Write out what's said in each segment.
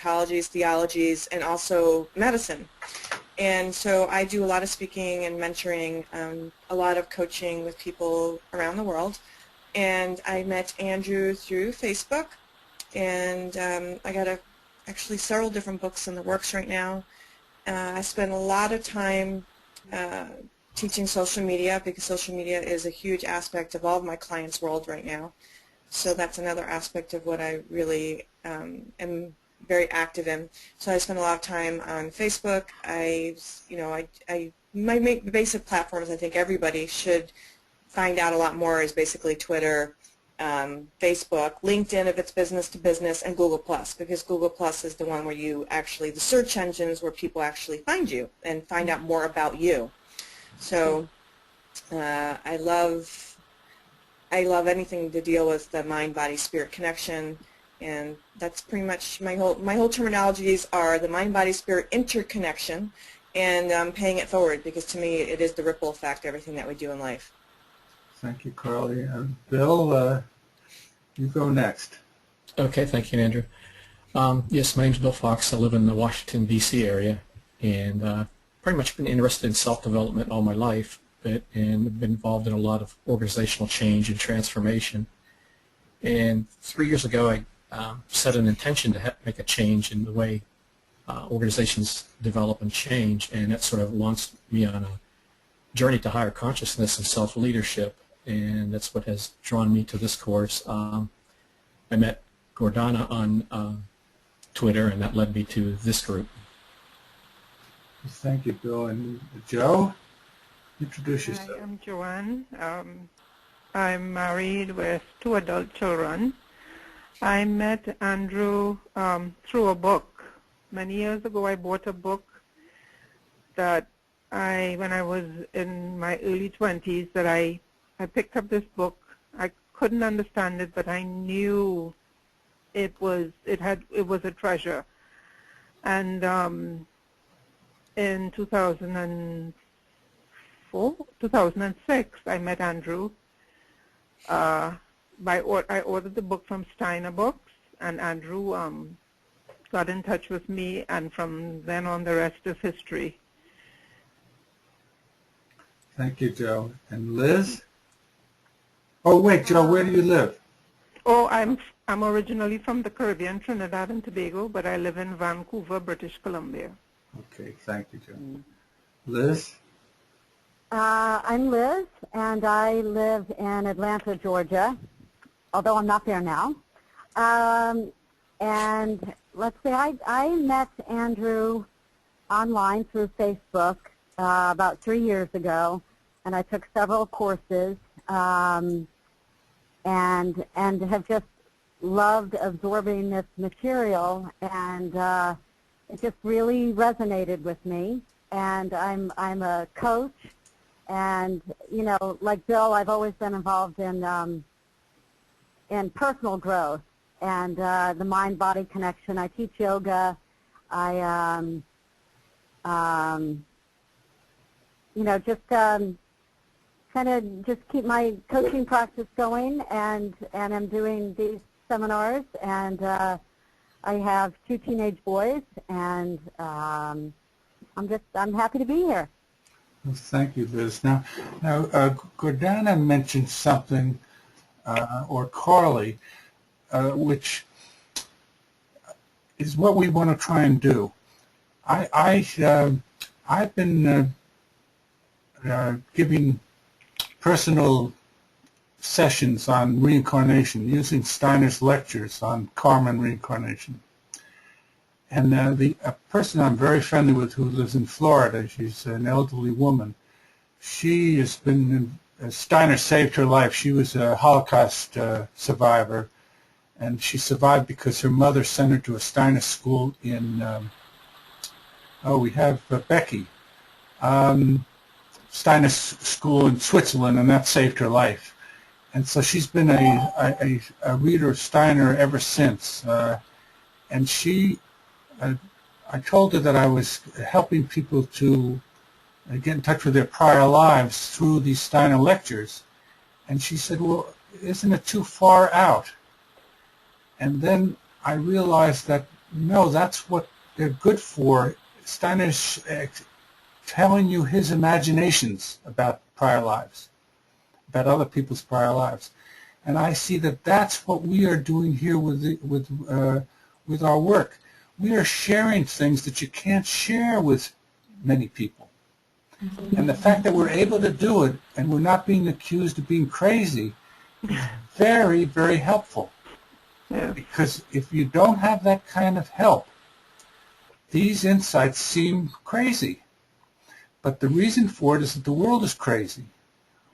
psychologies, theologies, and also medicine. And so I do a lot of speaking and mentoring, a lot of coaching with people around the world. And I met Andrew through Facebook, and I got actually several different books in the works right now. I spend a lot of time teaching social media, because social media is a huge aspect of all of my clients' world right now. So that's another aspect of what I really am very active in. So I spend a lot of time on Facebook. My basic platforms, I think everybody should find out a lot more, is basically Twitter, Facebook, LinkedIn if it's business to business, and Google+, because Google+ is the one where you actually, the search engines where people actually find you and find out more about you. So I love anything to deal with the mind-body-spirit connection, and that's pretty much my whole terminologies are the mind-body-spirit interconnection, and paying it forward, because to me it is the ripple effect, everything that we do in life. Thank you, Carly. Bill, you go next. Okay, thank you, Andrew. Yes, my name's Bill Fox. I live in the Washington, D.C. area, and pretty much been interested in self-development all my life, and been involved in a lot of organizational change and transformation. And 3 years ago, I set an intention to make a change in the way organizations develop and change, and that sort of launched me on a journey to higher consciousness and self-leadership, and that's what has drawn me to this course. I met Gordana on Twitter, and that led me to this group. Thank you, Bill. And Joe, introduce yourself. Hi, I'm Joanne. I'm married with 2 adult children. I met Andrew through a book. Many years ago, I bought a book that when I was in my early 20s, that I picked up this book. I couldn't understand it, but I knew it was a treasure. And in 2006, I met Andrew. I ordered the book from Steiner Books, and Andrew got in touch with me, and from then on, the rest is history. Thank you, Joe. And Liz? Oh, wait, Joe, where do you live? Oh, I'm originally from the Caribbean, Trinidad and Tobago, but I live in Vancouver, British Columbia. Okay, thank you, Joe. Liz? I'm Liz, and I live in Atlanta, Georgia, although I'm not there now. And let's see, I met Andrew online through Facebook about 3 years ago, and I took several courses and have just loved absorbing this material, and it just really resonated with me. And I'm a coach, and like Bill, I've always been involved in personal growth and the mind-body connection. I teach yoga. I just kind of just keep my coaching practice going, and I'm doing these seminars, and I have 2 teenage boys, and I'm happy to be here. Well, thank you, Liz. Now, Gordana mentioned something, or Carly, which is what we want to try and do. I've been giving personal sessions on reincarnation using Steiner's lectures on karma and reincarnation. And a person I'm very friendly with who lives in Florida, she's an elderly woman. She has been, Steiner saved her life. She was a Holocaust survivor, and she survived because her mother sent her to a Steiner school in, we have Becky, Steiner school in Switzerland, and that saved her life. And so she's been a reader of Steiner ever since. And I told her that I was helping people to get in touch with their prior lives through these Steiner lectures. And she said, well, isn't it too far out? And then I realized that No, that's what they're good for. Steiner's telling you his imaginations about prior lives, about other people's prior lives. And I see that that's what we are doing here with our work. We are sharing things that you can't share with many people. And the fact that we're able to do it and we're not being accused of being crazy is very, very helpful. Yeah. Because if you don't have that kind of help, these insights seem crazy. But the reason for it is that the world is crazy.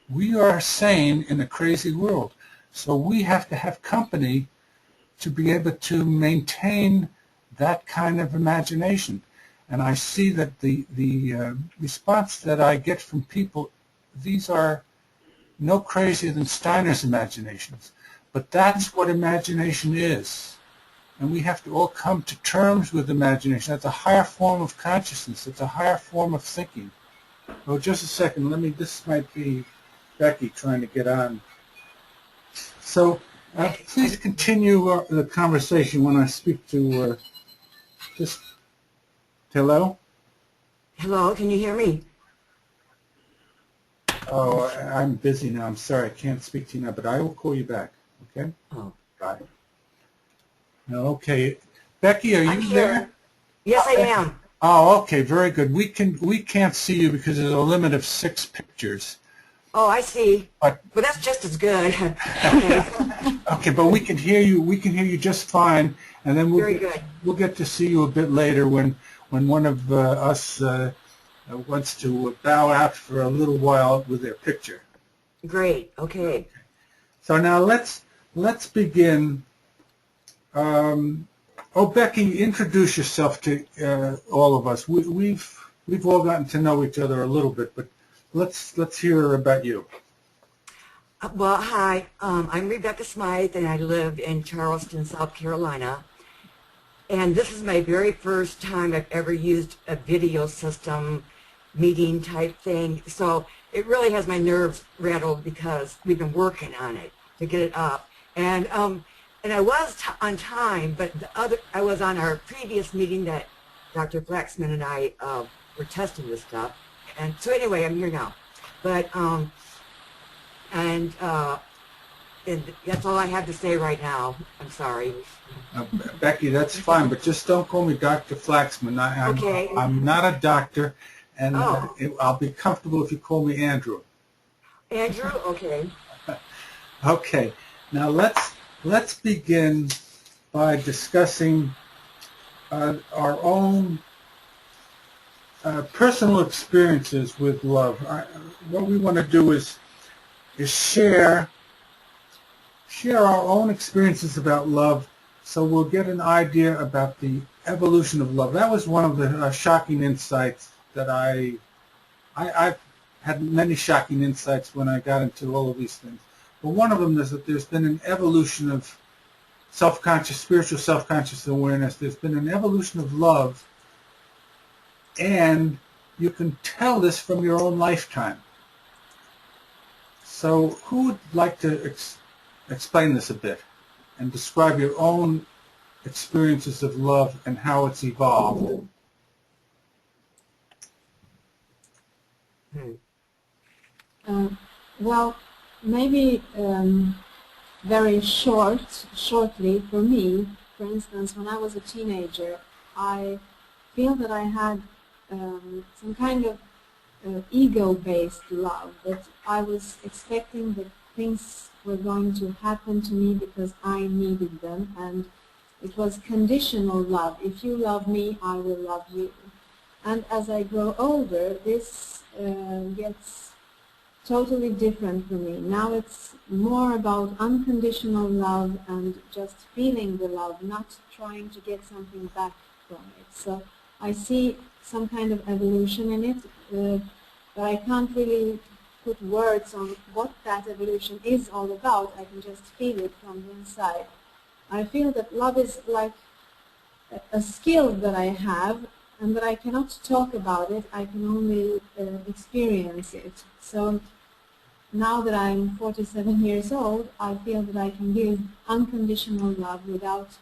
We are sane in a crazy world. So we have to have company to be able to maintain that kind of imagination. And I see that the response that I get from people, these are no crazier than Steiner's imaginations. But that's what imagination is. And we have to all come to terms with imagination. That's a higher form of consciousness. It's a higher form of thinking. Oh, just a second. This might be Becky trying to get on. So please continue the conversation when I speak to just, hello? Hello, can you hear me? Oh, I'm busy now. I'm sorry. I can't speak to you now, but I will call you back. Okay? Oh, Bye. Okay. Becky, are you I'm there? here. Yes, I am. Oh, okay. Very good. We can't see you because there's a limit of 6 pictures. Oh, I see. But Well, that's just as good. Okay. okay, but we can hear you. We can hear you just fine, and then Very good. we'll get to see you a bit later when one of us wants to bow out for a little while with their picture. Great. Okay. So now let's begin. Becky, introduce yourself to all of us. We've all gotten to know each other a little bit, but let's hear about you. Well, hi. I'm Rebecca Smythe, and I live in Charleston, South Carolina. And this is my very first time I've ever used a video system meeting type thing. So it really has my nerves rattled because we've been working on it to get it up. And I was on time, but I was on our previous meeting that Dr. Flaxman and I were testing this stuff. And so anyway, I'm here now. But and that's all I have to say right now. I'm sorry. Becky, that's fine, but just don't call me Dr. Flaxman. Okay. I'm not a doctor, and Oh. I'll be comfortable if you call me Andrew. Andrew, okay. Okay. Now let's begin by discussing our own personal experiences with love. What we want to do is share our own experiences about love, so we'll get an idea about the evolution of love. That was one of the shocking insights that I've had many shocking insights when I got into all of these things. But one of them is that there's been an evolution of spiritual self-conscious awareness. There's been an evolution of love, and you can tell this from your own lifetime. So who would like to explain this a bit and describe your own experiences of love and how it's evolved? Well, maybe very shortly for me, for instance, when I was a teenager, I feel that I had some kind of ego-based love, that I was expecting that things were going to happen to me because I needed them, and it was conditional love. If you love me, I will love you. And as I grow older, this gets totally different for me. Now it's more about unconditional love and just feeling the love, not trying to get something back from it. So I see some kind of evolution in it, but I can't really put words on what that evolution is all about. I can just feel it from the inside. I feel that love is like a skill that I have, and that I cannot talk about it. I can only experience it. So now that I'm 47 years old, I feel that I can give unconditional love without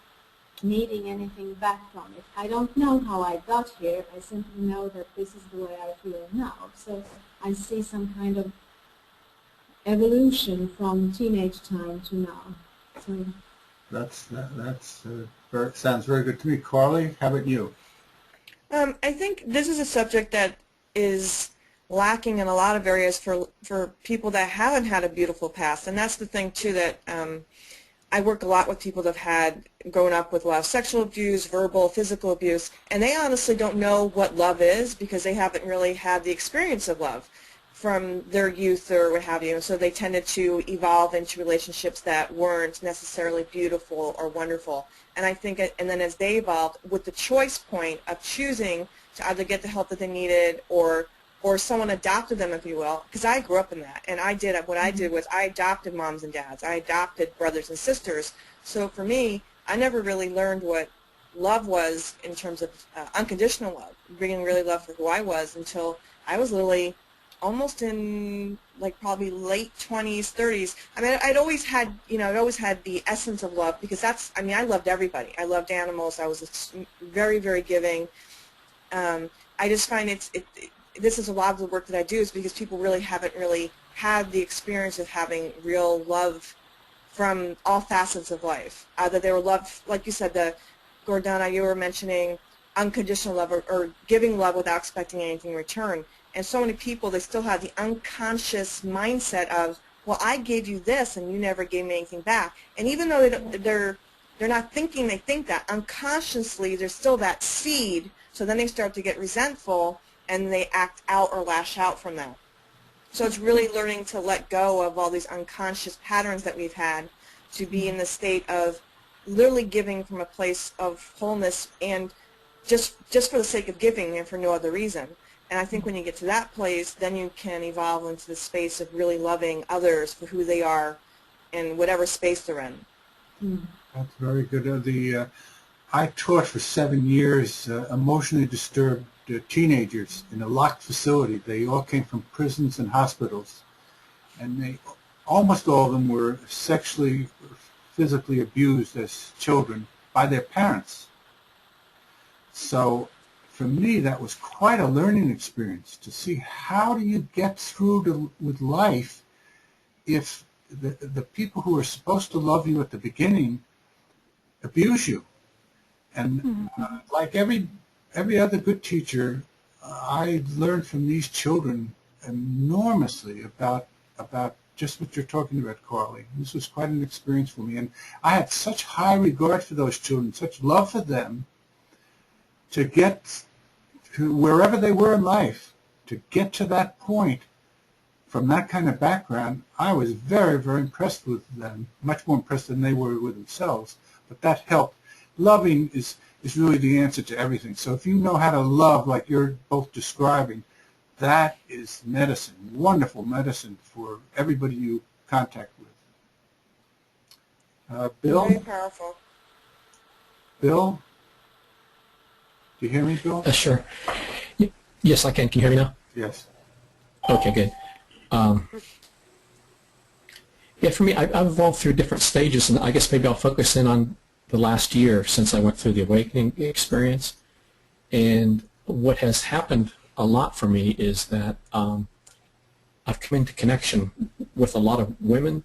needing anything back from it. I don't know how I got here. I simply know that this is the way I feel now. So I see some kind of evolution from teenage time to now. So Sounds very good to me. Carly, how about you? I think this is a subject that is lacking in a lot of areas for people that haven't had a beautiful past, and that's the thing too, that I work a lot with people that have had grown up with a lot of sexual abuse, verbal, physical abuse, and they honestly don't know what love is because they haven't really had the experience of love from their youth or what have you, and so they tended to evolve into relationships that weren't necessarily beautiful or wonderful. And I think, and then as they evolved, with the choice point of choosing to either get the help that they needed or someone adopted them, if you will, because I grew up in that, and what I did was I adopted moms and dads, I adopted brothers and sisters. So for me, I never really learned what love was in terms of unconditional love, being really loved for who I was until I was literally almost in like probably late 20s, 30s. I mean, I'd always had the essence of love because I loved everybody. I loved animals. I was very, very giving. I just find this is a lot of the work that I do is because people really haven't really had the experience of having real love from all facets of life. Either they were loved, like you said, Gordana, you were mentioning unconditional love or giving love without expecting anything in return. And so many people, they still have the unconscious mindset of, well, I gave you this and you never gave me anything back. And even though they're not thinking they think that, unconsciously there's still that seed, so then they start to get resentful and they act out or lash out from that. So it's really learning to let go of all these unconscious patterns that we've had to be in the state of literally giving from a place of wholeness and just for the sake of giving and for no other reason. And I think when you get to that place, then you can evolve into the space of really loving others for who they are in whatever space they're in. That's very good. I taught for 7 years emotionally disturbed teenagers in a locked facility. They all came from prisons and hospitals, and almost all of them were sexually, physically abused as children by their parents. So for me, that was quite a learning experience to see how do you get through with life if the people who are supposed to love you at the beginning abuse you. And like every other good teacher, I learned from these children enormously about just what you're talking about, Carly. This was quite an experience for me, and I had such high regard for those children, such love for them, to get to wherever they were in life, to get to that point from that kind of background. I was very, very impressed with them, much more impressed than they were with themselves, but that helped. Loving is really the answer to everything. So if you know how to love like you're both describing, that is medicine, wonderful medicine for everybody you contact with. Bill? Very powerful. Bill? Do you hear me, Bill? Sure. Yes, I can. Can you hear me now? Yes. Okay, good. Yeah, for me, I've evolved through different stages, and I guess maybe I'll focus in on the last year since I went through the awakening experience. And what has happened a lot for me is that I've come into connection with a lot of women,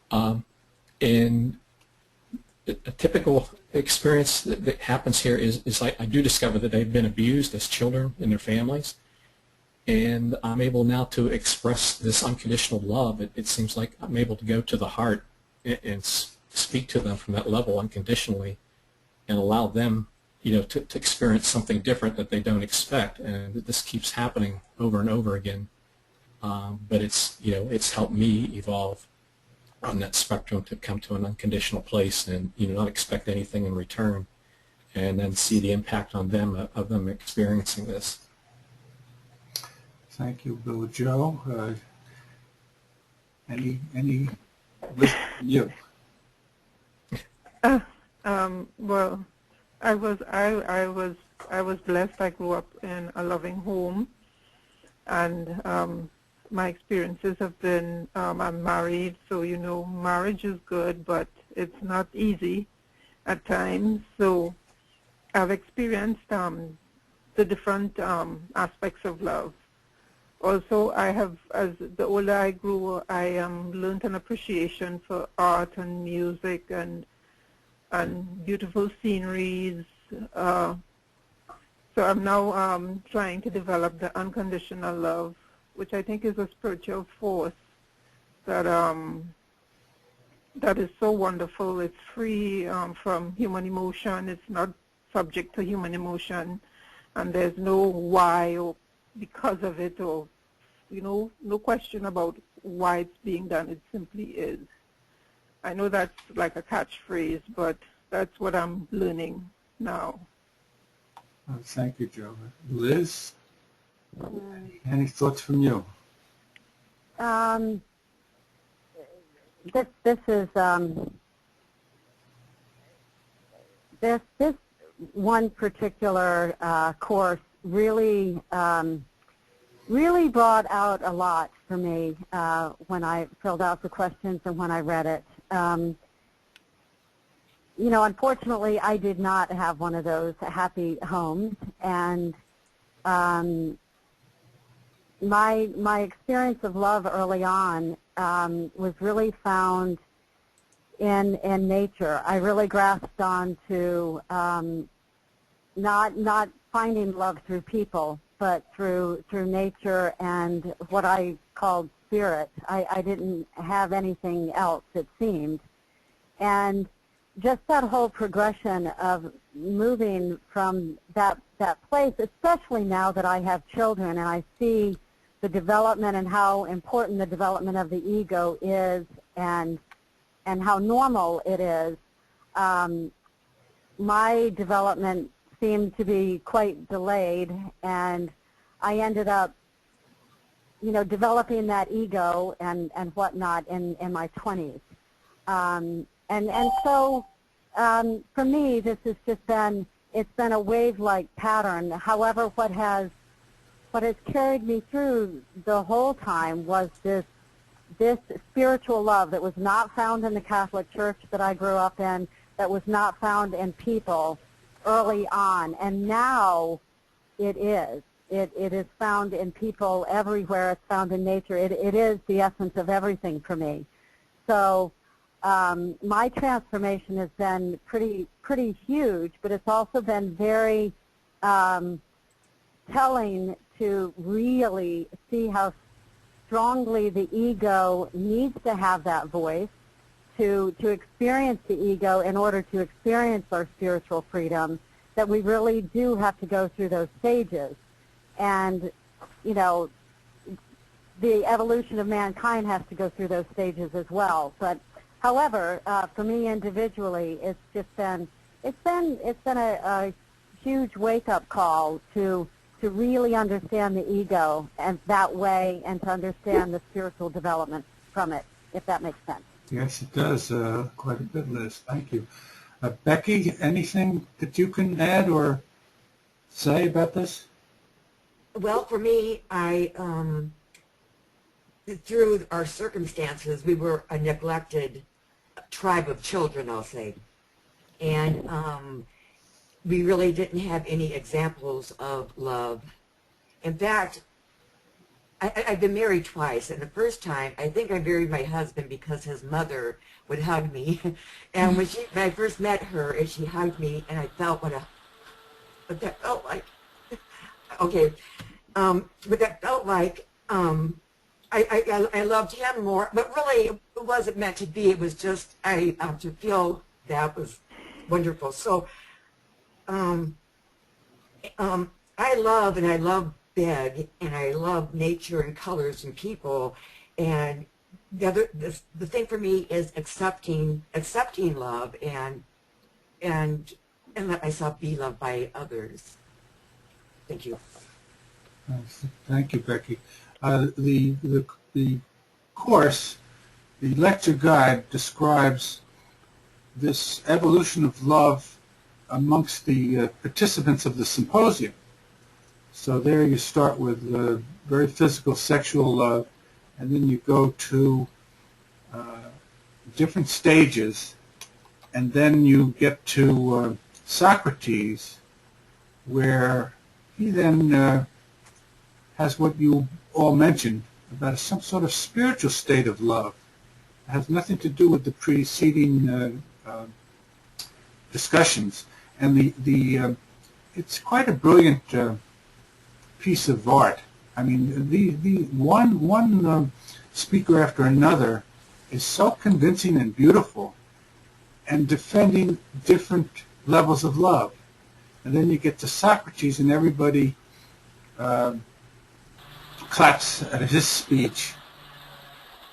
and a typical experience that happens here is I do discover that they've been abused as children in their families, and I'm able now to express this unconditional love. It seems like I'm able to go to the heart and speak to them from that level unconditionally and allow them, to experience something different that they don't expect. And this keeps happening over and over again. But it's helped me evolve on that spectrum to come to an unconditional place and, not expect anything in return, and then see the impact on them of them experiencing this. Thank you, Bill. Joe, any you? Well, I was blessed. I grew up in a loving home, and my experiences have been, I'm married, so marriage is good, but it's not easy. at times. So I've experienced the different aspects of love. Also, I have, as the older I grew, I learned an appreciation for art and music and beautiful sceneries. So I'm now trying to develop the unconditional love, which I think is a spiritual force that that is so wonderful. It's free from human emotion. It's not subject to human emotion, and there's no why or because of it, or no question about why it's being done. It simply is. I know that's like a catchphrase, but that's what I'm learning now. Thank you, Joe. Liz, any thoughts from you? This is this one particular course really really brought out a lot for me when I filled out the questions and when I read it. Unfortunately, I did not have one of those happy homes, and my experience of love early on was really found in nature. I really grasped on to not finding love through people, but through nature and what I called spirit. I didn't have anything else, it seemed. And just that whole progression of moving from that place, especially now that I have children and I see the development and how important the development of the ego is and how normal it is, my development seemed to be quite delayed, and I ended up developing that ego and whatnot in my 20s. And so for me, this has just been, it's been a wave-like pattern. However, what has carried me through the whole time was this spiritual love that was not found in the Catholic Church that I grew up in, that was not found in people early on, and now it is. It is found in people everywhere. It's found in nature. It is the essence of everything for me. So my transformation has been pretty huge, but it's also been very telling to really see how strongly the ego needs to have that voice to experience the ego in order to experience our spiritual freedom, that we really do have to go through those stages. And, the evolution of mankind has to go through those stages as well. But, however, for me individually, it's been a huge wake-up call to really understand the ego and that way, and to understand the spiritual development from it, if that makes sense. Yes, it does. Quite a bit, Liz. Thank you. Becky, anything that you can add or say about this? Well, for me, through our circumstances, we were a neglected tribe of children, I'll say. And we really didn't have any examples of love. In fact, I've been married twice, and the first time, I think I married my husband because his mother would hug me. And when I first met her, and she hugged me, and I felt what that felt like. Okay, what that felt like, I loved him more, but really it wasn't meant to be. It was just to feel that was wonderful. So I love big, and I love nature and colors and people, and the thing for me is accepting love and let myself be loved by others. Thank you. Thank you, Becky. The course, the lecture guide, describes this evolution of love amongst the participants of the symposium. So there you start with very physical, sexual love, and then you go to different stages, And then you get to Socrates, where he then has what you all mentioned about some sort of spiritual state of love. It has nothing to do with the preceding discussions. And it's quite a brilliant piece of art. I mean, the one speaker after another is so convincing and beautiful, and defending different levels of love. And then you get to Socrates, and everybody claps at his speech.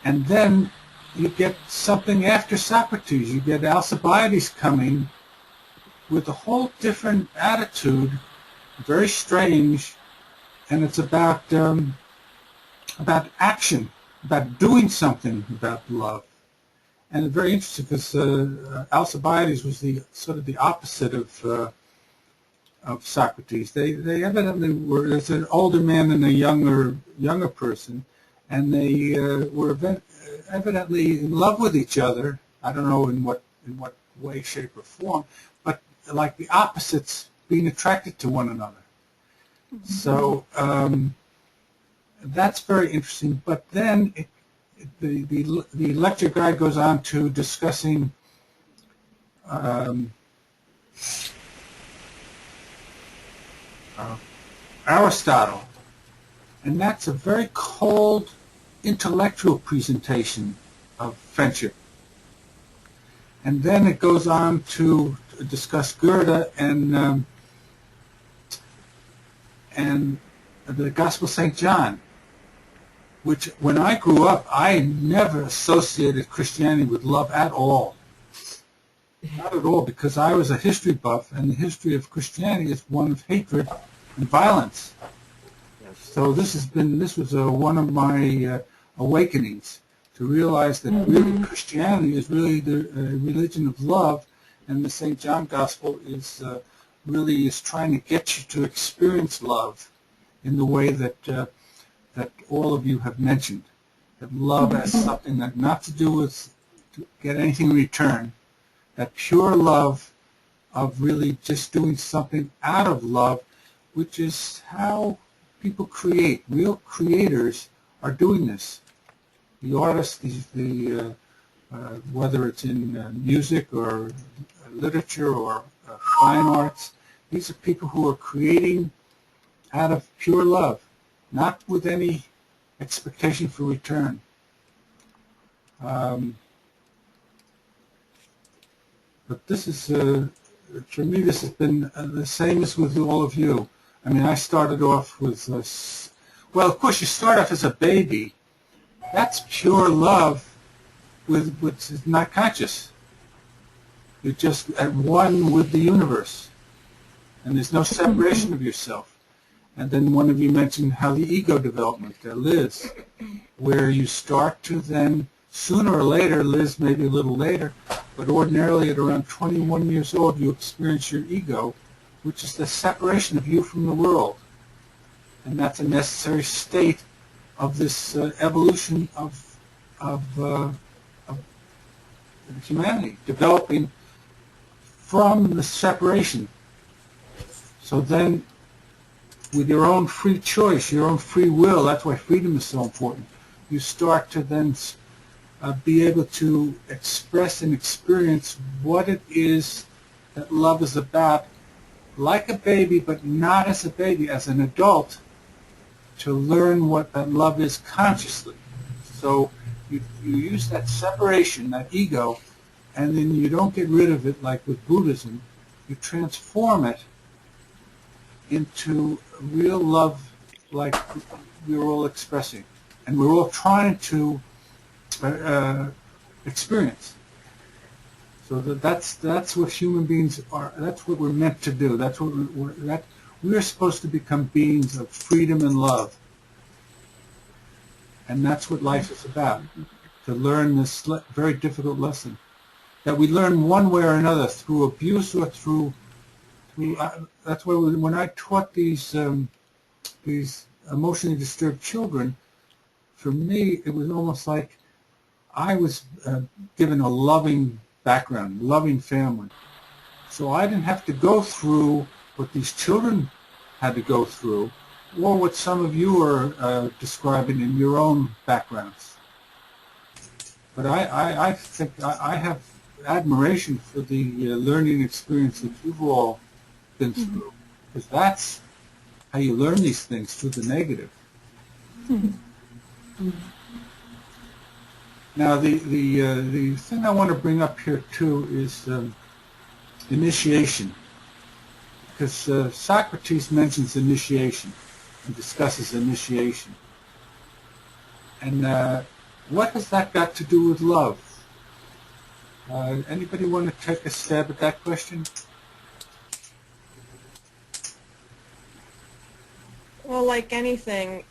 And then you get something after Socrates. You get Alcibiades coming with a whole different attitude, very strange, and it's about action, about doing something about love. And it's very interesting because Alcibiades was the sort of the opposite of Socrates. They evidently were, there's an older man and a younger person, and they were evidently in love with each other. I don't know in what way, shape, or form, but like the opposites being attracted to one another. So that's very interesting. But then the lecture guide goes on to discussing Aristotle, and that's a very cold intellectual presentation of friendship. And then it goes on to discuss Goethe and the Gospel of St. John, which when I grew up, I never associated Christianity with love at all. Not at all, because I was a history buff, and the history of Christianity is one of hatred and violence. So this was one of my awakenings, to realize that really Christianity is really the religion of love, and the St. John Gospel is really trying to get you to experience love in the way that that all of you have mentioned. That love has something that not to do with to get anything in return. That pure love of really just doing something out of love, which is how people create. Real creators are doing this. The artists, whether it's in music or literature or fine arts, these are people who are creating out of pure love, not with any expectation for return. But this is, for me, this has been the same as with all of you. I mean, I started off with, well, of course, you start off as a baby. That's pure love which is not conscious. You're just at one with the universe. And there's no separation of yourself. And then one of you mentioned how the ego development, Liz, where you start to then, sooner or later, Liz maybe a little later, but ordinarily at around 21 years old, you experience your ego, which is the separation of you from the world. And that's a necessary state of this evolution of humanity, developing from the separation. So then, with your own free choice, your own free will, that's why freedom is so important, you start to then be able to express and experience what it is that love is about, like a baby, but not as a baby, as an adult, to learn what that love is consciously. So you use that separation, that ego, and then you don't get rid of it like with Buddhism. You transform it into real love like we're all expressing. And we're all trying to experience. So that's what human beings are. That's what we're meant to do. That's what we're supposed to become beings of freedom and love. And that's what life is about. To learn this very difficult lesson that we learn one way or another, through abuse or through that's why when I taught these emotionally disturbed children, for me it was almost like I was given a loving background, loving family. So I didn't have to go through what these children had to go through, or what some of you are describing in your own backgrounds. But I think I have admiration for the learning experience that you've all been through, because that's how you learn these things, through the negative. Now, the thing I want to bring up here too is initiation, because Socrates mentions initiation and discusses initiation, and what has that got to do with love? Anybody want to take a stab at that question? Well, like anything,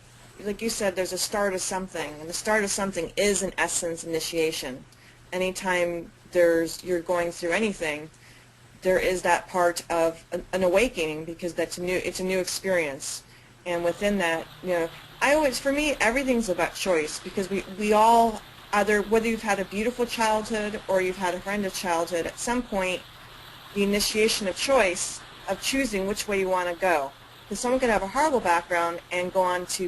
like you said, there's a start of something, and the start of something is, in essence, initiation. Anytime you're going through anything, there is that part of an awakening, because it's a new experience. And within that, for me, everything's about choice, because we all, either whether you've had a beautiful childhood or you've had a horrendous childhood, at some point, the initiation of choice, of choosing which way you want to go. Because someone could have a horrible background and go on to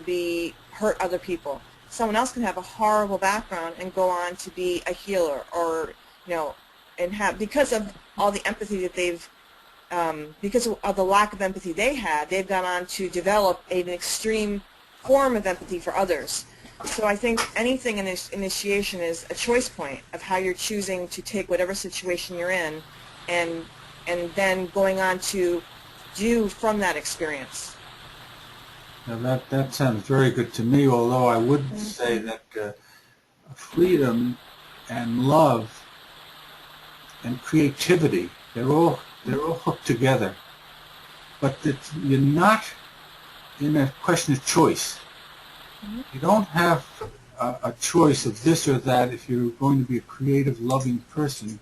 hurt other people. Someone else can have a horrible background and go on to be a healer, or and have, because of all the empathy that they've, because of the lack of empathy they've gone on to develop an extreme form of empathy for others. So I think anything in this initiation is a choice point of how you're choosing to take whatever situation you're in, and then going on to do from that experience. Now that sounds very good to me, although I would say that freedom and love and creativity, they're all hooked together. But you're not in a question of choice. You don't have a choice of this or that if you're going to be a creative, loving person.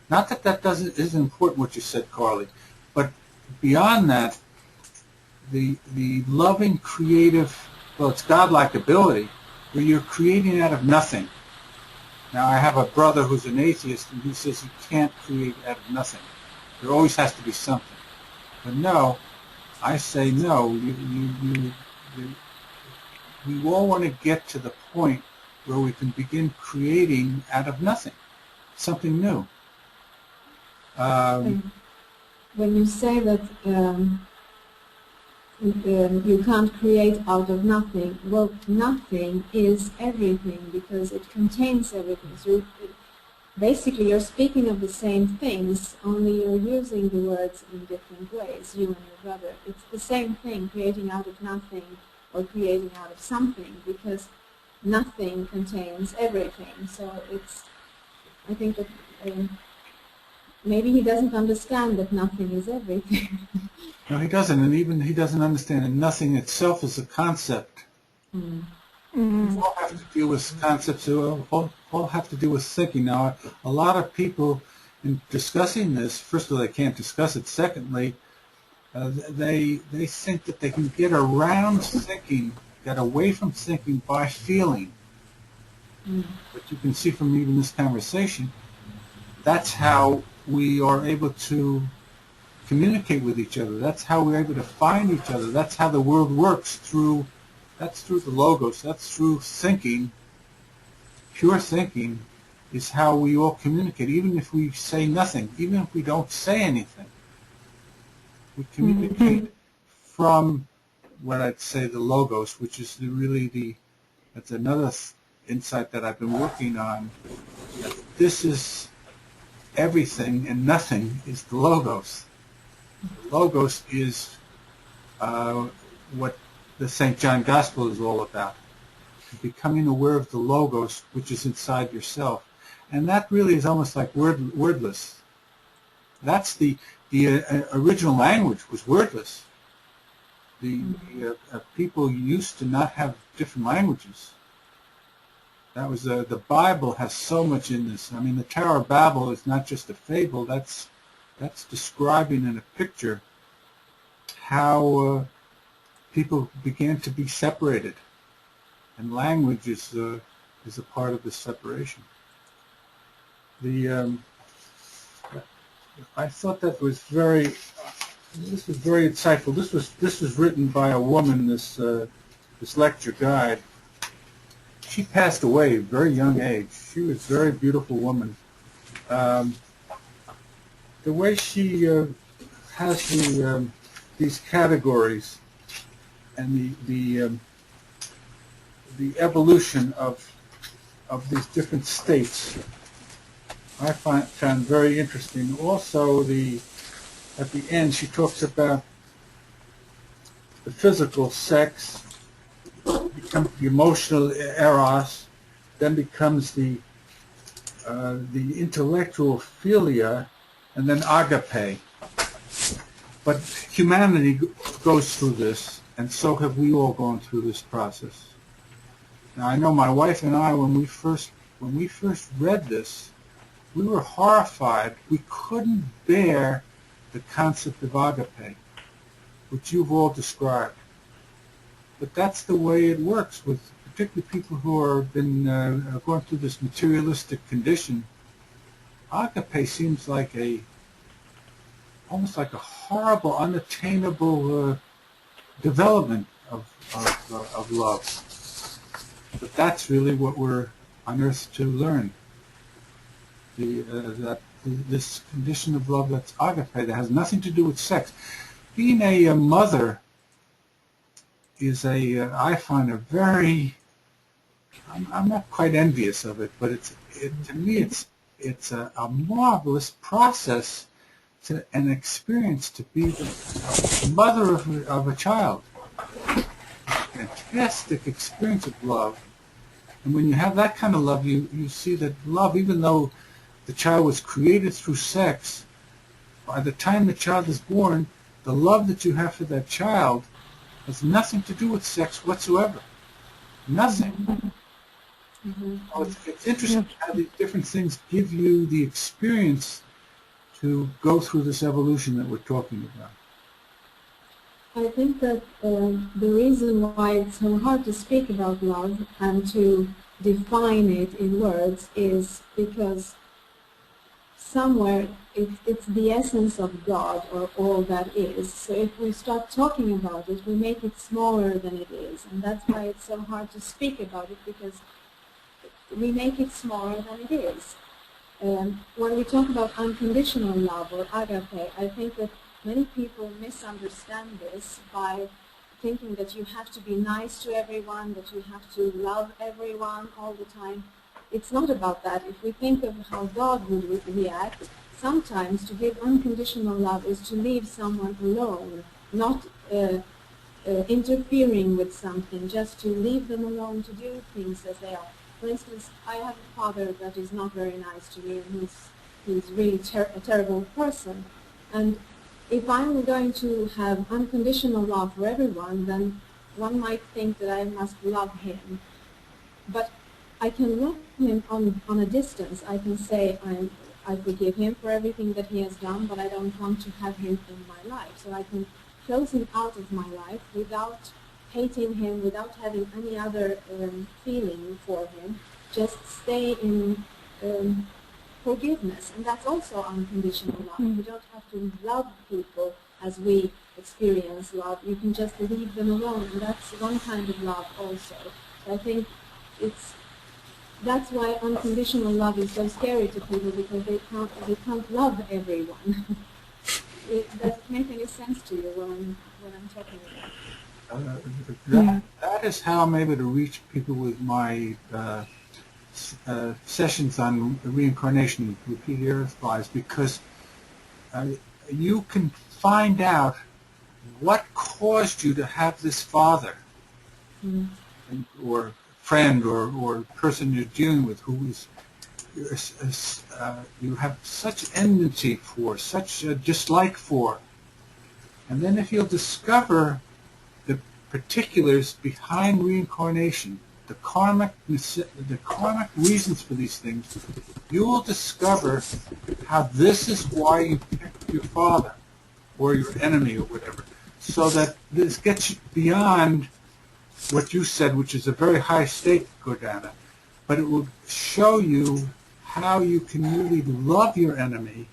Not that that isn't important what you said, Carly, but beyond that, the loving, creative, well, it's godlike ability, where you're creating out of nothing. Now, I have a brother who's an atheist, and he says you can't create out of nothing. There always has to be something. But no, I say no. We all want to get to the point where we can begin creating out of nothing, something new. When you say that you can't create out of nothing, well, nothing is everything, because it contains everything. So basically you're speaking of the same things, only you're using the words in different ways, you and your brother. It's the same thing, creating out of nothing or creating out of something, because nothing contains everything. So I think that maybe he doesn't understand that nothing is everything. No, he doesn't, and even he doesn't understand that nothing itself is a concept. We all have to deal with concepts, all have to do with thinking. Now, a lot of people, in discussing this, first of all, they can't discuss it. Secondly, they think that they can get around thinking, get away from thinking by feeling. But you can see from even this conversation, that's how we are able to communicate with each other. That's how we're able to find each other. That's how the world works, that's through the logos. That's through thinking. Pure thinking is how we all communicate, even if we say nothing, even if we don't say anything. We communicate from what I'd say the logos, which is that's another insight that I've been working on. This is everything and nothing is the logos. The logos is what the St. John Gospel is all about. Becoming aware of the logos, which is inside yourself. And that really is almost like wordless. That's the original language was wordless. The people used to not have different languages. That was the Bible has so much in this. I mean, the Tower of Babel is not just a fable. That's describing in a picture how people began to be separated, and language is a part of this separation. I thought that was very, this was very insightful. This was written by a woman. This lecture guide. She passed away at a very young age. She was a very beautiful woman. The way she has these categories and the evolution of these different states, I found very interesting. Also, at the end, she talks about the physical sex, becomes the emotional eros, then becomes the intellectual philia, and then agape. But humanity goes through this, and so have we all gone through this process. Now, I know my wife and I, when we first read this, we were horrified. We couldn't bear the concept of agape, which you've all described. But that's the way it works with particularly people who are going through this materialistic condition. Agape seems like almost like a horrible, unattainable development of love. But that's really what we're on earth to learn. This condition of love that's agape, that has nothing to do with sex. Being a mother is I find a very, I'm not quite envious of it, but to me it's a marvelous process, an experience to be the mother of a child. Fantastic experience of love. And when you have that kind of love, you see that love, even though the child was created through sex, by the time the child is born, the love that you have for that child has nothing to do with sex whatsoever. Nothing. Mm-hmm. So it's interesting how these different things give you the experience to go through this evolution that we're talking about. I think that the reason why it's so hard to speak about love and to define it in words is because somewhere it's the essence of God, or all that is. So if we start talking about it, we make it smaller than it is. And that's why it's so hard to speak about it, because we make it smaller than it is. When we talk about unconditional love, or agape, I think that many people misunderstand this by thinking that you have to be nice to everyone, that you have to love everyone all the time. It's not about that. If we think of how God would react, sometimes to give unconditional love is to leave someone alone, not interfering with something, just to leave them alone to do things as they are. For instance, I have a father that is not very nice to me, and he's really a terrible person. And if I'm going to have unconditional love for everyone, then one might think that I must love him. But I can love him on a distance. I can say I forgive him for everything that he has done, but I don't want to have him in my life. So I can close him out of my life without hating him, without having any other feeling for him. Just stay in forgiveness, and that's also unconditional love. You don't have to love people as we experience love. You can just leave them alone, and that's one kind of love also. So I think that's why unconditional love is so scary to people, because they can't love everyone. It doesn't make any sense to you what I'm talking about. That is how I'm able to reach people with my sessions on reincarnation, repeated earth lives, because you can find out what caused you to have this father or friend or person you're dealing with who is you have such enmity for, such a dislike for. And then if you'll discover the particulars behind reincarnation, the karmic reasons for these things, you will discover how this is why you picked your father or your enemy or whatever, so that this gets you beyond what you said, which is a very high state, Gordana, but it will show you how you can really love your enemy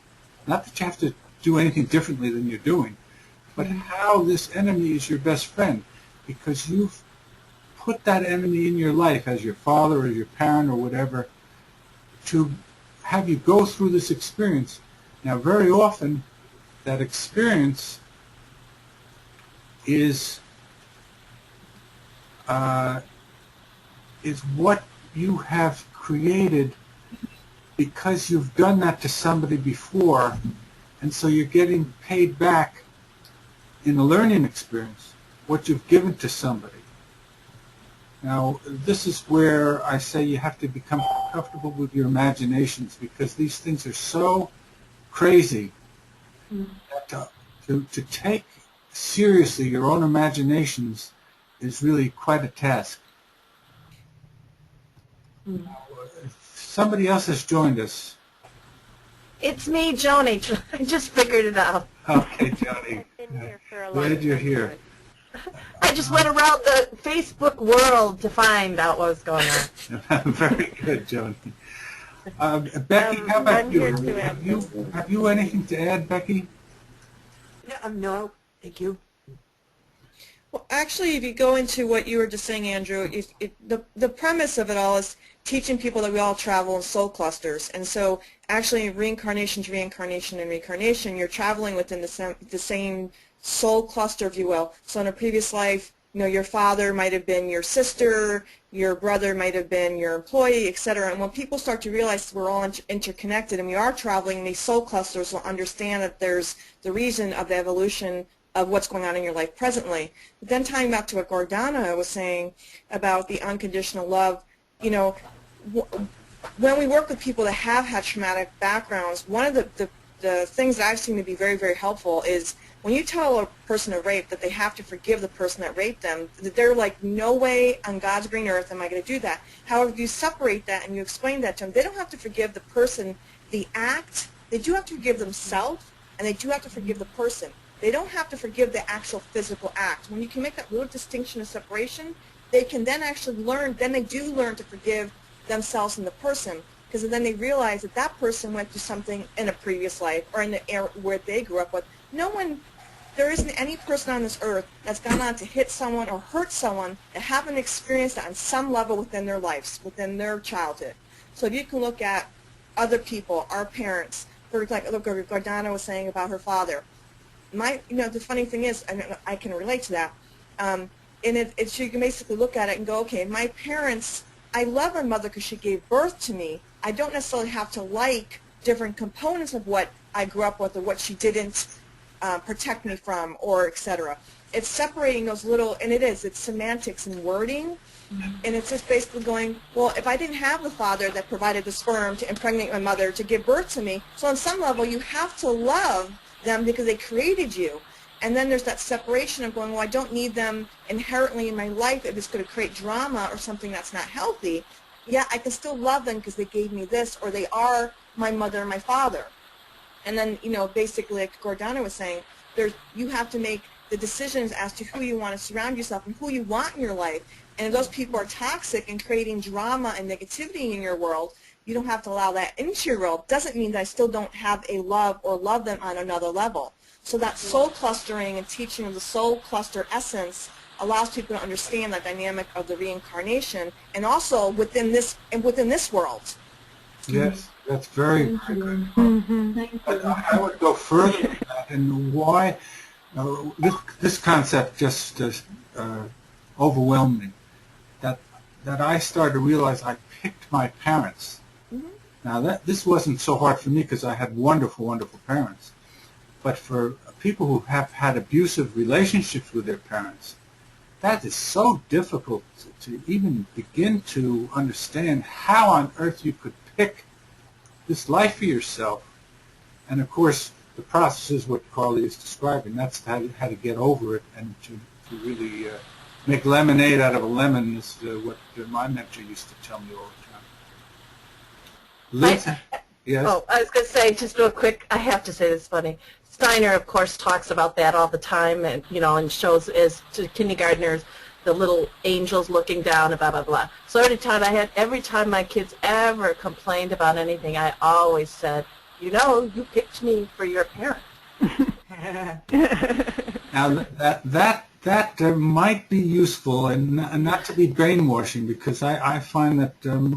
Not that you have to do anything differently than you're doing, but how this enemy is your best friend, because you've put that enemy in your life as your father or your parent or whatever to have you go through this experience. Now, very often, that experience is what you have created because you've done that to somebody before, and so you're getting paid back in a learning experience what you've given to somebody. Now, this is where I say you have to become comfortable with your imaginations, because these things are so crazy that to take seriously your own imaginations is really quite a task. Somebody else has joined us. It's me, Joni. I just figured it out. Okay, Joni. Glad you're here. I just went around the Facebook world to find out what was going on. Very good, Joni. Becky, how about you? Have you anything to add, Becky? No, thank you. Well, actually, if you go into what you were just saying, Andrew, the premise of it all is teaching people that we all travel in soul clusters. And so actually reincarnation to reincarnation and reincarnation, you're traveling within the same soul cluster, if you will. So in a previous life, your father might have been your sister, your brother might have been your employee, etc. And when people start to realize we're all interconnected and we are traveling in these soul clusters, will understand that there's the reason of the evolution of what's going on in your life presently. But then tying back to what Gordana was saying about the unconditional love, when we work with people that have had traumatic backgrounds, one of the things that I've seen to be very, very helpful is when you tell a person of rape that they have to forgive the person that raped them, that they're like, no way on God's green earth am I going to do that. However, if you separate that and you explain that to them, they don't have to forgive the person, the act. They do have to forgive themselves, and they do have to forgive the person. They don't have to forgive the actual physical act. When you can make that little distinction of separation, they can then actually learn, then they do learn to forgive themselves and the person, because then they realize that that person went through something in a previous life or in the era where they grew up with. There isn't any person on this earth that's gone on to hit someone or hurt someone that haven't experienced it on some level within their lives, within their childhood. So if you can look at other people, our parents, like Gordana was saying about her father. The funny thing is, I can relate to that. And you can basically look at it and go, okay, my parents, I love my mother because she gave birth to me. I don't necessarily have to like different components of what I grew up with or what she didn't protect me from, or etc. It's separating those little, and it's semantics and wording, and it's just basically going, well, if I didn't have the father that provided the sperm to impregnate my mother to give birth to me, so on some level you have to love them because they created you. And then there's that separation of going, well, I don't need them inherently in my life if it's going to create drama or something that's not healthy. Yeah, I can still love them because they gave me this, or they are my mother and my father. And then, basically, like Gordana was saying, you have to make the decisions as to who you want to surround yourself and who you want in your life. And if those people are toxic and creating drama and negativity in your world, you don't have to allow that into your world. Doesn't mean that I still don't have a love or love them on another level. So that soul clustering and teaching of the soul cluster essence allows people to understand the dynamic of the reincarnation, and also within this world. Yes, that's very good. I would go further than that, and why this concept just overwhelmed me. That I started to realize I picked my parents. Now this wasn't so hard for me because I had wonderful, wonderful parents. But for people who have had abusive relationships with their parents, that is so difficult to even begin to understand how on earth you could pick this life for yourself. And of course, the process is what Carly is describing. That's how to get over it and to really make lemonade out of a lemon is what my mentor used to tell me all the time. Liz, yes? Oh, I was going to say, just real quick, I have to say this is funny. Steiner, of course, talks about that all the time, and and shows as to kindergartners the little angels looking down and blah blah blah. So every time my kids ever complained about anything, I always said, you know, you picked me for your parent. Now that might be useful and not to be brainwashing, because I find that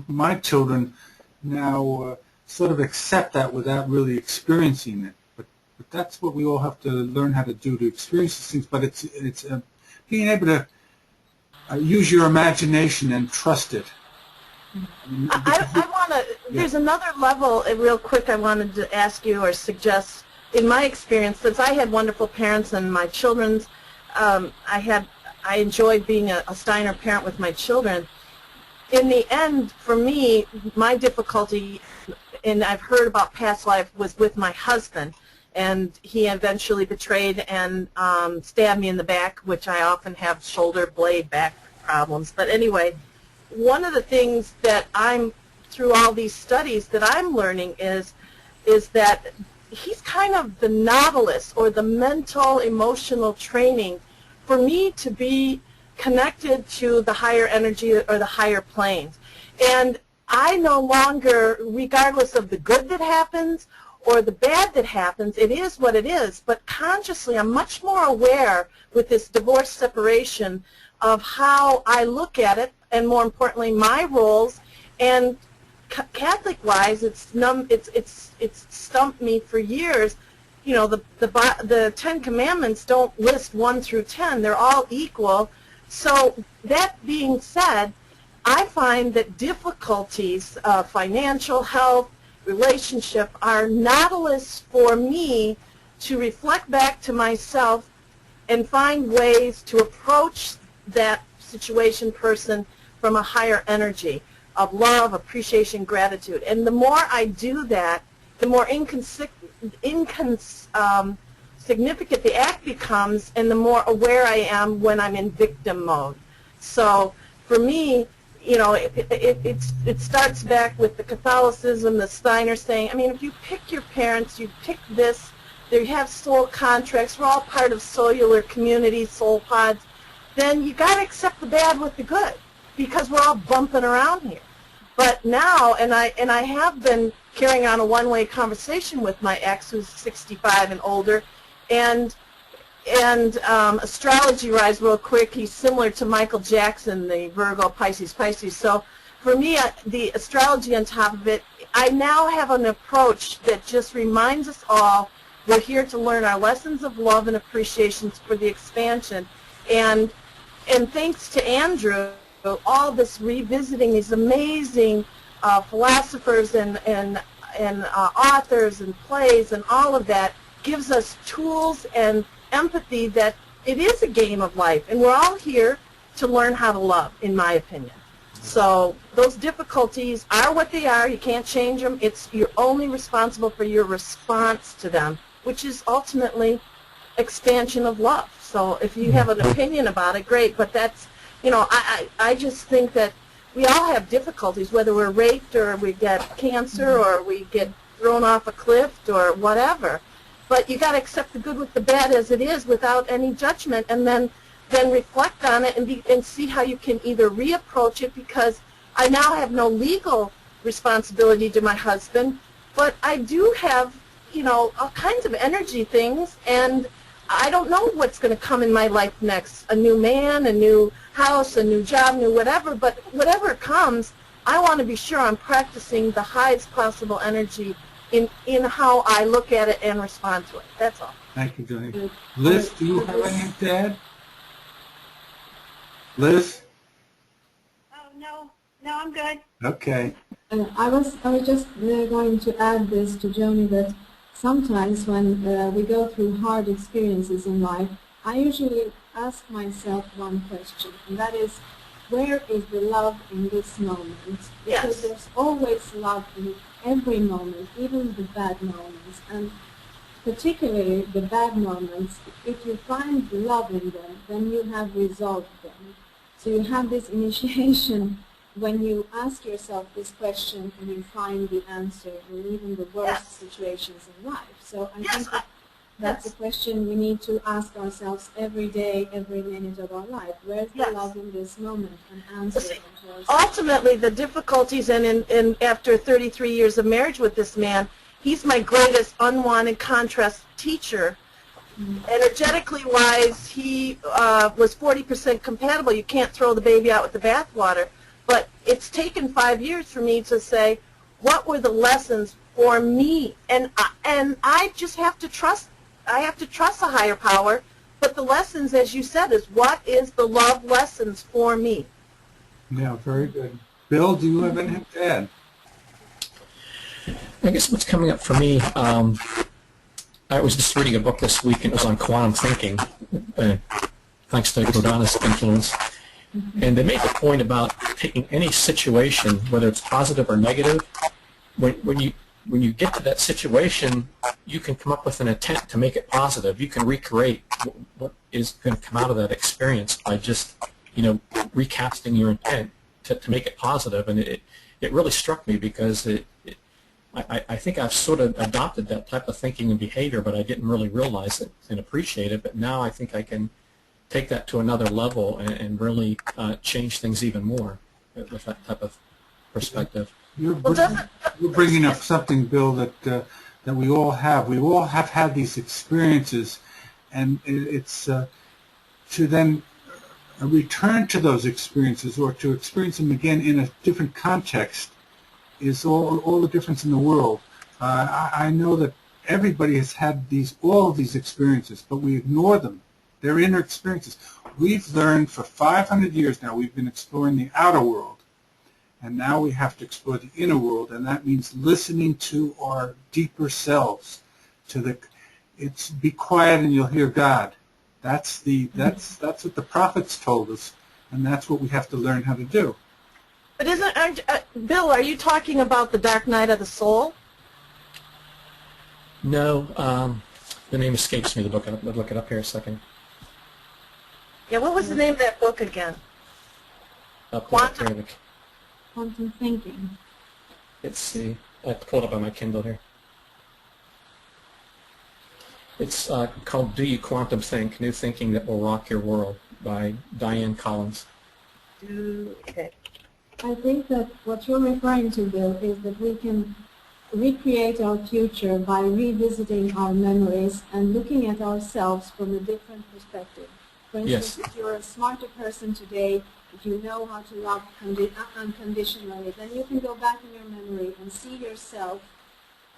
my children now sort of accept that without really experiencing it. But that's what we all have to learn how to do, to experience these things. But it's being able to use your imagination and trust it. I want to, there's another level, real quick, I wanted to ask you or suggest. In my experience, since I had wonderful parents and my children's, I enjoyed being a Steiner parent with my children. In the end, for me, my difficulty, and I've heard about past life, was with my husband. And he eventually betrayed and stabbed me in the back, which I often have shoulder blade back problems. But anyway, one of the things that through all these studies that I'm learning is that he's kind of the novelist, or the mental, emotional training for me to be connected to the higher energy or the higher planes. And I no longer, regardless of the good that happens or the bad that happens, it is what it is. But consciously, I'm much more aware with this divorce separation of how I look at it, and more importantly, my roles. And Catholic-wise, it's stumped me for years. You know, the 10 Commandments don't list 1 through 10; they're all equal. So that being said, I find that difficulties, financial, health, relationship, are catalysts for me to reflect back to myself and find ways to approach that situation, person, from a higher energy of love, appreciation, gratitude. And the more I do that, the more insignificant the act becomes, and the more aware I am when I'm in victim mode. So for me, you know, it starts back with the Catholicism, the Steiner saying, I mean, if you pick your parents, you pick this, they have soul contracts, we're all part of cellular communities, soul pods, then you got to accept the bad with the good, because we're all bumping around here. But now, and I have been carrying on a one-way conversation with my ex, who's 65 and older, and astrology rise real quick. He's similar to Michael Jackson, the Virgo, Pisces. So for me, the astrology on top of it, I now have an approach that just reminds us all we're here to learn our lessons of love and appreciation for the expansion. And thanks to Andrew, all this revisiting these amazing philosophers and authors and plays and all of that gives us tools and empathy that it is a game of life, and we're all here to learn how to love, in my opinion. So those difficulties are what they are. You can't change them. You're only responsible for your response to them, which is ultimately expansion of love. So if you have an opinion about it, great, but that's, you know, I just think that we all have difficulties, whether we're raped or we get cancer or we get thrown off a cliff or whatever. But you got to accept the good with the bad as it is without any judgment, and then reflect on it and see how you can either reapproach it, because I now have no legal responsibility to my husband, but I do have, you know, all kinds of energy things, and I don't know what's going to come in my life next. A new man, a new house, a new job, new whatever, but whatever comes, I want to be sure I'm practicing the highest possible energy in how I look at it and respond to it. That's all. Thank you, Johnny. Liz, do you have anything to add? Liz? Oh, no, I'm good. Okay. I was just going to add this to Joni, that sometimes when we go through hard experiences in life, I usually ask myself one question, and that is, where is the love in this moment? Because there's always love in every moment, even the bad moments. And particularly the bad moments, if you find love in them, then you have resolved them. So you have this initiation when you ask yourself this question and you find the answer in even the worst situations in life. So I think that's a question we need to ask ourselves every day, every minute of our life. Where's the love in this moment? And answer it to ourselves. Ultimately, the difficulties, and after 33 years of marriage with this man, he's my greatest unwanted contrast teacher. Energetically wise, he was 40% compatible. You can't throw the baby out with the bathwater. But it's taken 5 years for me to say, what were the lessons for me? And I just have to trust. I have to trust a higher power. But the lessons, as you said, is what is the love lessons for me? Yeah, very good. Bill, do you have anything to add? I guess what's coming up for me, I was just reading a book this week, and it was on quantum thinking, thanks to Gordana's influence. And they made the point about taking any situation, whether it's positive or negative, when you get to that situation, you can come up with an intent to make it positive. You can recreate what is going to come out of that experience by just, recasting your intent to make it positive. And it really struck me because I think I've sort of adopted that type of thinking and behavior, but I didn't really realize it and appreciate it. But now I think I can take that to another level and really change things even more with that type of perspective. You're bringing up something, Bill, that we all have. We all have had these experiences, and it's to then return to those experiences or to experience them again in a different context is all the difference in the world. I know that everybody has had all of these experiences, but we ignore them. They're inner experiences. We've learned for 500 years now, we've been exploring the outer world, and now we have to explore the inner world, and that means listening to our deeper selves. It's be quiet and you'll hear God. That's what the prophets told us, and that's what we have to learn how to do. But Bill, are you talking about the Dark Night of the Soul? No, the name escapes me. The book. I'll look it up here a second. Yeah, what was the name of that book again? Quantum thinking. Let's see. I pulled it up on my Kindle here. It's called Do You Quantum Think? New Thinking That Will Rock Your World by Diane Collins. Okay. I think that what you're referring to, Bill, is that we can recreate our future by revisiting our memories and looking at ourselves from a different perspective. For instance, if you're a smarter person today, if you know how to love unconditionally, then you can go back in your memory and see yourself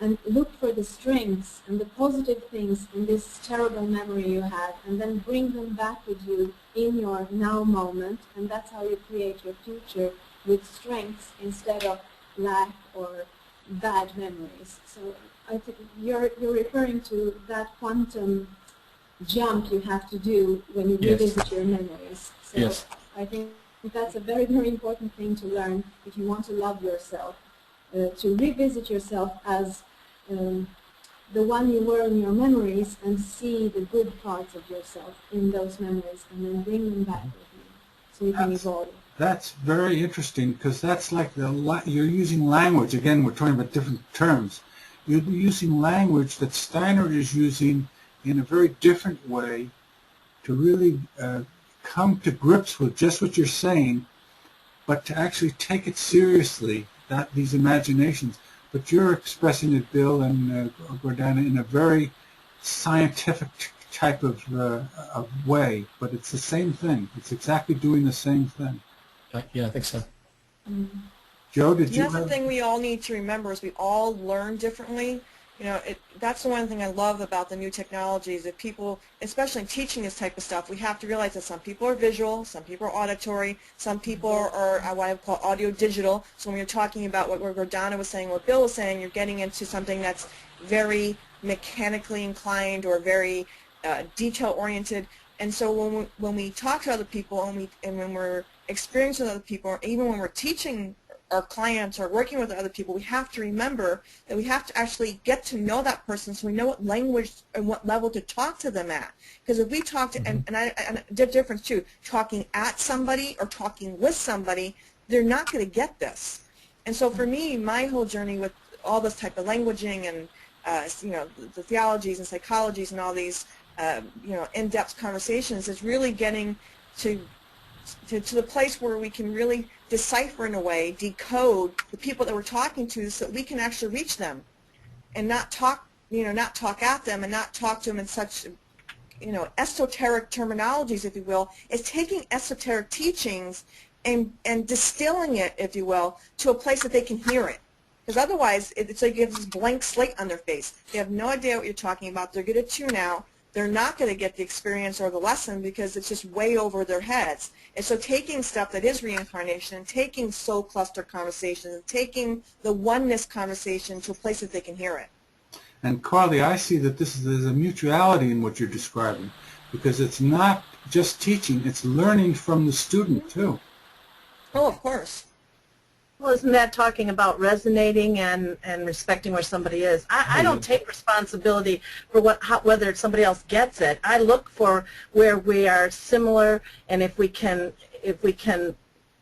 and look for the strengths and the positive things in this terrible memory you had, and then bring them back with you in your now moment, and that's how you create your future with strengths instead of lack or bad memories. So I think you're referring to that quantum jump you have to do when you revisit your memories. So I think that's a very, very important thing to learn if you want to love yourself, to revisit yourself as the one you were in your memories and see the good parts of yourself in those memories and then bring them back with you so you can evolve. That's very interesting because that's like you're using language. Again, we're talking about different terms. You're using language that Steiner is using in a very different way to really come to grips with just what you're saying, but to actually take it seriously, these imaginations. But you're expressing it, Bill and Gordana, in a very scientific type of way, but it's the same thing. It's exactly doing the same thing. Yeah, I think so. Joe, did you? That's the thing we all need to remember is we all learn differently. That's the one thing I love about the new technologies. That people, especially in teaching this type of stuff, we have to realize that some people are visual, some people are auditory, some people are what I would call audio-digital. So when you're talking about what Gordana was saying, what Bill was saying, you're getting into something that's very mechanically inclined or very detail-oriented. And so when we talk to other people and when we're experiencing other people, or even when we're teaching our clients or working with other people, we have to remember that we have to actually get to know that person so we know what language and what level to talk to them at. Because if we talk to, and the difference too, talking at somebody or talking with somebody, they're not going to get this. And so for me, my whole journey with all this type of languaging and the theologies and psychologies and all these in-depth conversations is really getting to the place where we can really decipher in a way, decode the people that we're talking to so that we can actually reach them. and not talk, not talk at them and not talk to them in such, esoteric terminologies, if you will, is taking esoteric teachings and distilling it, if you will, to a place that they can hear it. Because otherwise, it's like you have this blank slate on their face. They have no idea what you're talking about. They're going to tune out. They're not going to get the experience or the lesson because it's just way over their heads. And so taking stuff that is reincarnation and taking soul cluster conversations and taking the oneness conversation to a place that they can hear it. And Carly, I see that there's a mutuality in what you're describing, because it's not just teaching, it's learning from the student too. Oh, of course. Well, isn't that talking about resonating and respecting where somebody is? I don't take responsibility for whether somebody else gets it. I look for where we are similar and if we can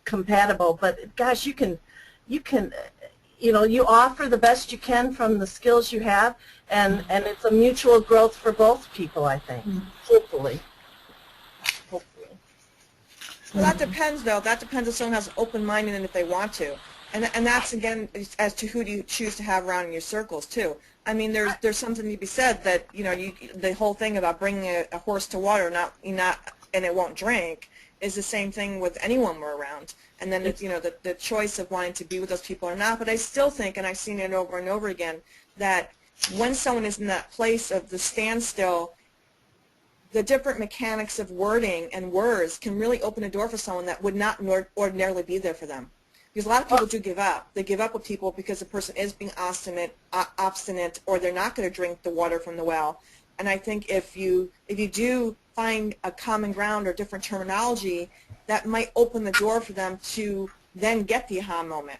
compatible. But gosh, you offer the best you can from the skills you have, and it's a mutual growth for both people, I think. Hopefully. Well, that depends, though. That depends if someone has an open mind and if they want to. And that's, again, as to who do you choose to have around in your circles, too. I mean, there's something to be said that, the whole thing about bringing a horse to water and it won't drink is the same thing with anyone we're around. And then, the choice of wanting to be with those people or not. But I still think, and I've seen it over and over again, that when someone is in that place of the standstill, the different mechanics of wording and words can really open a door for someone that would not ordinarily be there for them. Because a lot of people do give up. They give up with people because the person is being obstinate, or they're not going to drink the water from the well. And I think if you do find a common ground or different terminology, that might open the door for them to then get the aha moment.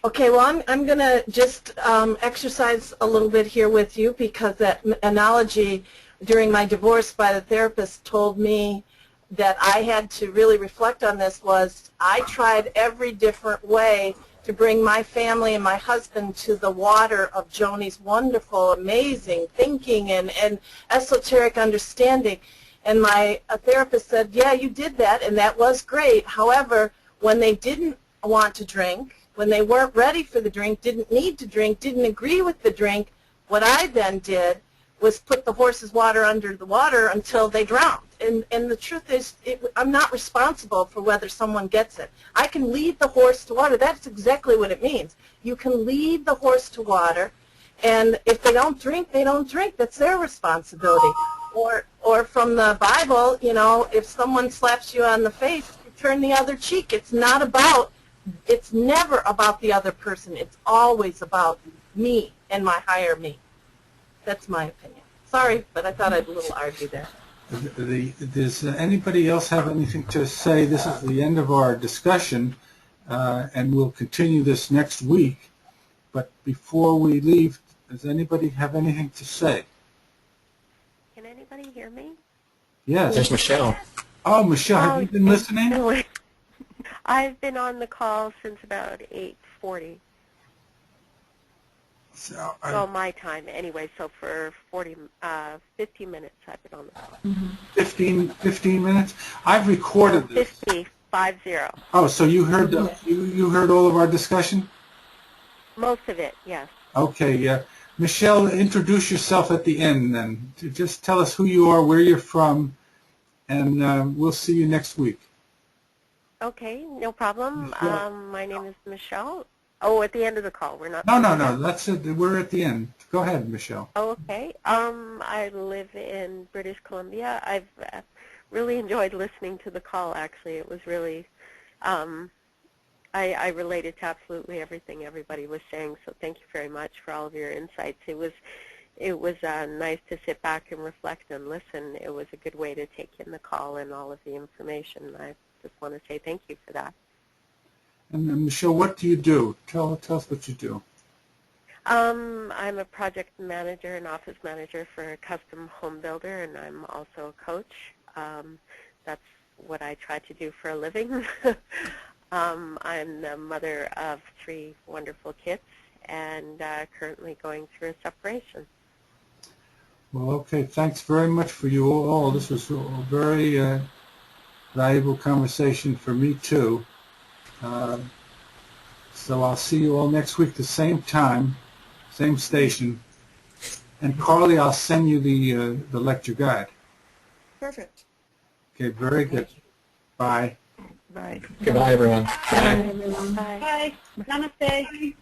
Okay, well, I'm going to just exercise a little bit here with you, because that analogy during my divorce by the therapist told me that I had to really reflect on this. Was I tried every different way to bring my family and my husband to the water of Joni's wonderful, amazing thinking and esoteric understanding. And my therapist said, yeah, you did that, and that was great. However, when they didn't want to drink, when they weren't ready for the drink, didn't need to drink, didn't agree with the drink, what I then did was put the horse's water under the water until they drowned. And the truth is, I'm not responsible for whether someone gets it. I can lead the horse to water. That's exactly what it means. You can lead the horse to water, and if they don't drink, they don't drink. That's their responsibility. Or from the Bible, if someone slaps you on the face, you turn the other cheek. It's never about the other person. It's always about me and my higher me. That's my opinion. Sorry, but I thought I'd a little argue there. Does anybody else have anything to say? This is the end of our discussion, and we'll continue this next week. But before we leave, does anybody have anything to say? Can anybody hear me? Yes. There's Michelle. Oh, Michelle, have you been listening? I've been on the call since about 8:40. So, well, my time anyway, so for 15 minutes I've been on the call. 15 minutes? I've recorded this. 50. Oh, so you heard you heard all of our discussion? Most of it, yes. Okay, yeah. Michelle, introduce yourself at the end then. Just tell us who you are, where you're from, and we'll see you next week. Okay, no problem. My name is Michelle. Oh, at the end of the call. We're not. No. That's it. We're at the end. Go ahead, Michelle. Oh, okay. I live in British Columbia. I've really enjoyed listening to the call. Actually, it was really. I related to absolutely everything everybody was saying. So thank you very much for all of your insights. It was nice to sit back and reflect and listen. It was a good way to take in the call and all of the information. I just want to say thank you for that. And Michelle, what do you do? Tell us what you do. I'm a project manager and office manager for a custom home builder, and I'm also a coach. That's what I try to do for a living. I'm the mother of 3 wonderful kids and currently going through a separation. Well, okay. Thanks very much for you all. This was a very valuable conversation for me, too. So I'll see you all next week at the same time. same station. And Carly, I'll send you the lecture guide. Perfect. Okay, very good. Bye. Bye. Goodbye, everyone. Bye, everyone. Bye. Bye. Namaste.